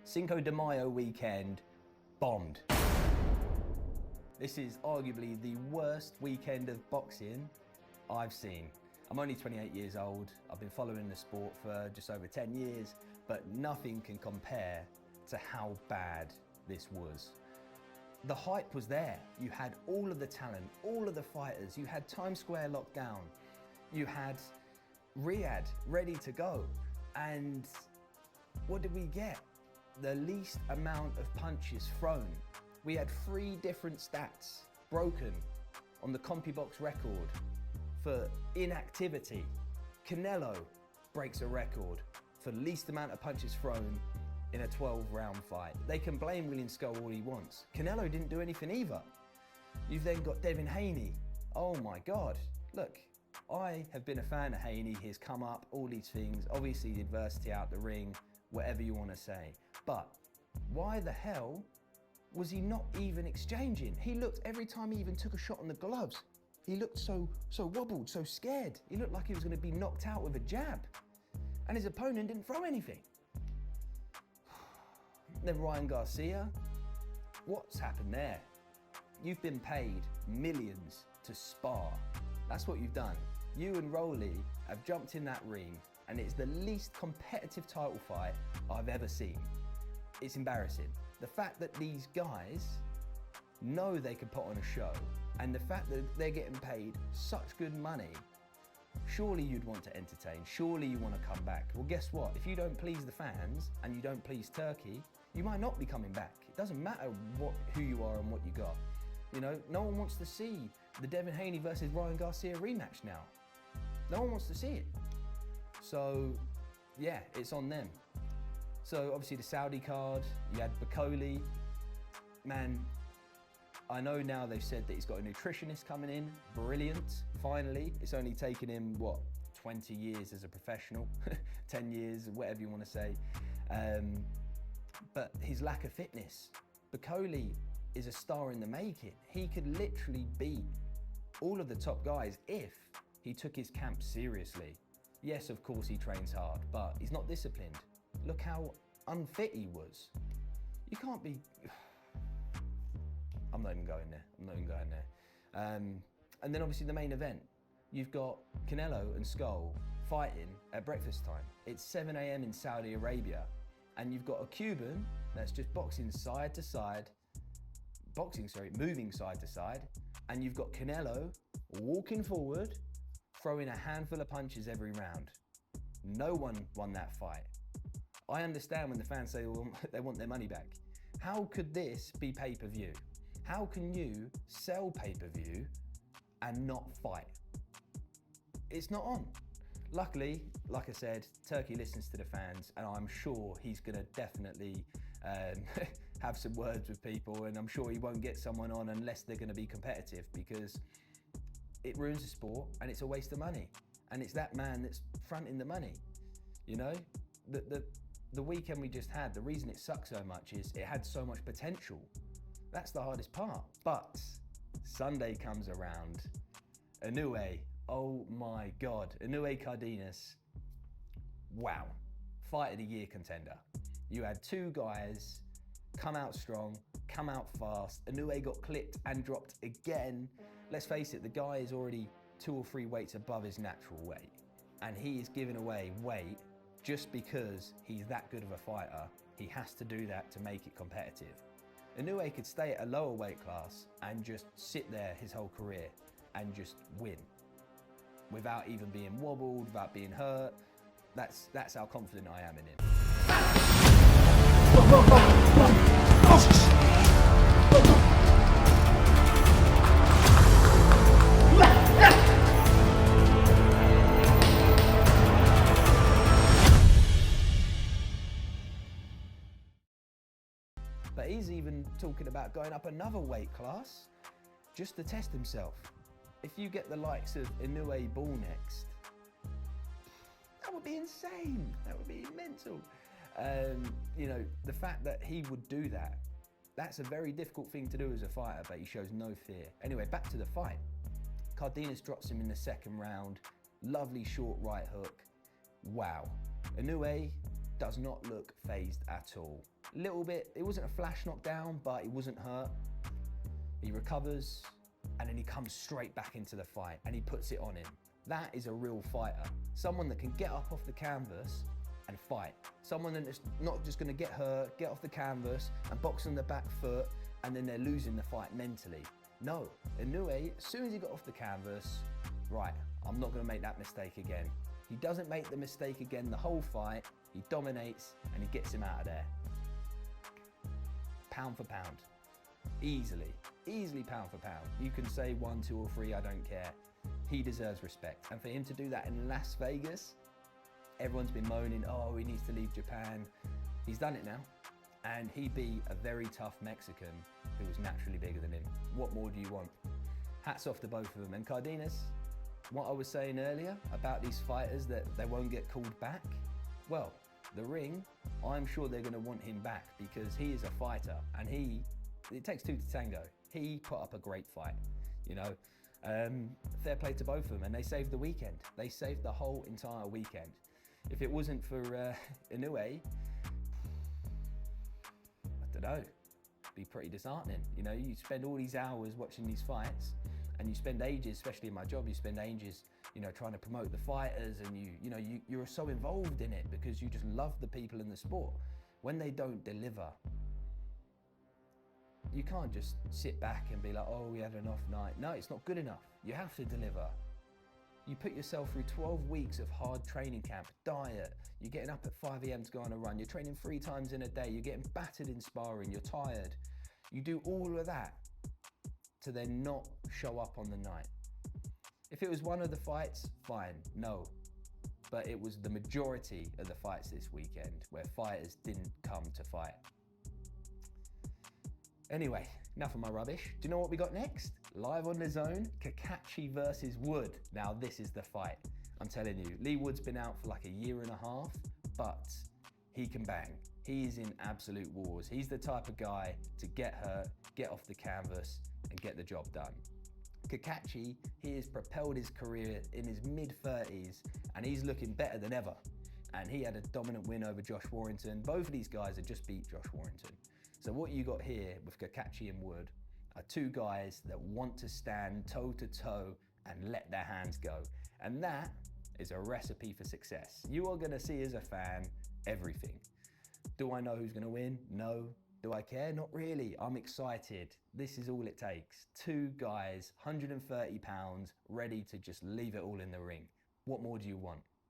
Cinco de Mayo weekend bombed. This is arguably the worst weekend of boxing I've seen. I'm only 28 years old. I've been following the sport for just over 10 years, but nothing can compare to how bad this was. The hype was there. You had all of the talent, all of the fighters. You had Times Square locked down. You had Riyadh ready to go. And what did we get? The least amount of punches thrown. We had 3 different stats broken on the CompuBox record for inactivity. Canelo breaks a record for least amount of punches thrown in a 12-round fight. They can blame William Skull all he wants. Canelo didn't do anything either. You've then got Devin Haney. Oh my God. Look, I have been a fan of Haney. He's come up, all these things. Obviously the adversity out the ring, whatever you want to say. But why the hell was he not even exchanging? He looked, every time he even took a shot on the gloves, he looked so wobbled, so scared. He looked like he was going to be knocked out with a jab. And his opponent didn't throw anything. Then Ryan Garcia, what's happened there? You've been paid millions to spar. That's what you've done. You and Rolly have jumped in that ring, and it's the least competitive title fight I've ever seen. It's embarrassing. The fact that these guys know they can put on a show, and the fact that they're getting paid such good money, surely you'd want to entertain, surely you want to come back. Well, guess what? If you don't please the fans and you don't please Turkey, you might not be coming back. It doesn't matter who you are and what you got. You know, no one wants to see the Devin Haney versus Ryan Garcia rematch now. No one wants to see it. So, yeah, it's on them. So obviously the Saudi card, you had Bakoli. Man, I know now they've said that he's got a nutritionist coming in. Brilliant, finally. It's only taken him, what, 20 years as a professional, 10 years, whatever you want to say. But his lack of fitness. Bakoli is a star in the making. He could literally beat all of the top guys if he took his camp seriously. Yes, of course he trains hard, but he's not disciplined. Look how unfit he was. You can't be... I'm not even going there. And then obviously the main event. You've got Canelo and Skull fighting at breakfast time. It's 7 a.m. in Saudi Arabia. And you've got a Cuban that's just moving side to side. And you've got Canelo walking forward, throwing a handful of punches every round. No one won that fight. I understand when the fans say they want their money back. How could this be pay-per-view? How can you sell pay-per-view and not fight? It's not on. Luckily, like I said, Turkey listens to the fans, and I'm sure he's gonna definitely have some words with people, and I'm sure he won't get someone on unless they're gonna be competitive, because it ruins the sport and it's a waste of money. And it's that man that's fronting the money. You know, the weekend we just had, the reason it sucked so much is it had so much potential. That's the hardest part. But Sunday comes around. Inoue, oh my God. Inoue Cardenas, wow. Fight of the year contender. You had 2 guys come out strong, come out fast. Inoue got clipped and dropped again. Let's face it, the guy is already 2 or 3 weights above his natural weight. And he is giving away weight just because he's that good of a fighter. He has to do that to make it competitive. Inoue could stay at a lower weight class and just sit there his whole career and just win without even being wobbled, without being hurt. That's how confident I am in him. But he's even talking about going up another weight class just to test himself. If you get the likes of Inoue Ball next, that would be insane. That would be mental. You know, the fact that he would do that, that's a very difficult thing to do as a fighter, but he shows no fear. Anyway, back to the fight. Cardenas drops him in the second round. Lovely short right hook. Wow. Inoue does not look phased at all. Little bit, it wasn't a flash knockdown, but he wasn't hurt. He recovers, and then he comes straight back into the fight, and he puts it on him. That is a real fighter. Someone that can get up off the canvas and fight. Someone that's not just gonna get hurt, get off the canvas, and box on the back foot, and then they're losing the fight mentally. No, Inoue, as soon as he got off the canvas, right, I'm not gonna make that mistake again. He doesn't make the mistake again the whole fight. He dominates and he gets him out of there. Pound for pound, easily pound for pound. You can say 1, 2 or 3, I don't care. He deserves respect. And for him to do that in Las Vegas, everyone's been moaning, oh, he needs to leave Japan. He's done it now. And he beat a very tough Mexican who was naturally bigger than him. What more do you want? Hats off to both of them. And Cardenas, what I was saying earlier about these fighters that they won't get called back, well, the ring, I'm sure they're gonna want him back because he is a fighter and it takes 2 to tango. He put up a great fight, you know. Fair play to both of them, and they saved the weekend. They saved the whole entire weekend. If it wasn't for Inoue, I don't know, it'd be pretty disheartening. You know, you spend all these hours watching these fights, and you spend ages, especially in my job, you spend ages, you know, trying to promote the fighters, and you're so involved in it because you just love the people in the sport. When they don't deliver, you can't just sit back and be like, oh, we had an off night. No, it's not good enough. You have to deliver. You put yourself through 12 weeks of hard training camp, diet, you're getting up at 5 a.m. to go on a run, you're training 3 times in a day, you're getting battered in sparring, you're tired. You do all of that to then not show up on the night. If it was one of the fights, fine, no. But it was the majority of the fights this weekend where fighters didn't come to fight. Anyway, enough of my rubbish. Do you know what we got next? Live on the zone, Kakachi versus Wood. Now this is the fight. I'm telling you, Lee Wood's been out for like a year and a half, but he can bang. He's in absolute wars. He's the type of guy to get hurt, get off the canvas, and get the job done. Kakachi, he has propelled his career in his mid-30s, and he's looking better than ever. And he had a dominant win over Josh Warrington. Both of these guys have just beat Josh Warrington. So what you got here with Kakachi and Wood are 2 guys that want to stand toe to toe and let their hands go. And that is a recipe for success. You are gonna see as a fan, everything. Do I know who's gonna win? No. Do I care? Not really. I'm excited. This is all it takes. 2 guys, 130 pounds, ready to just leave it all in the ring. What more do you want?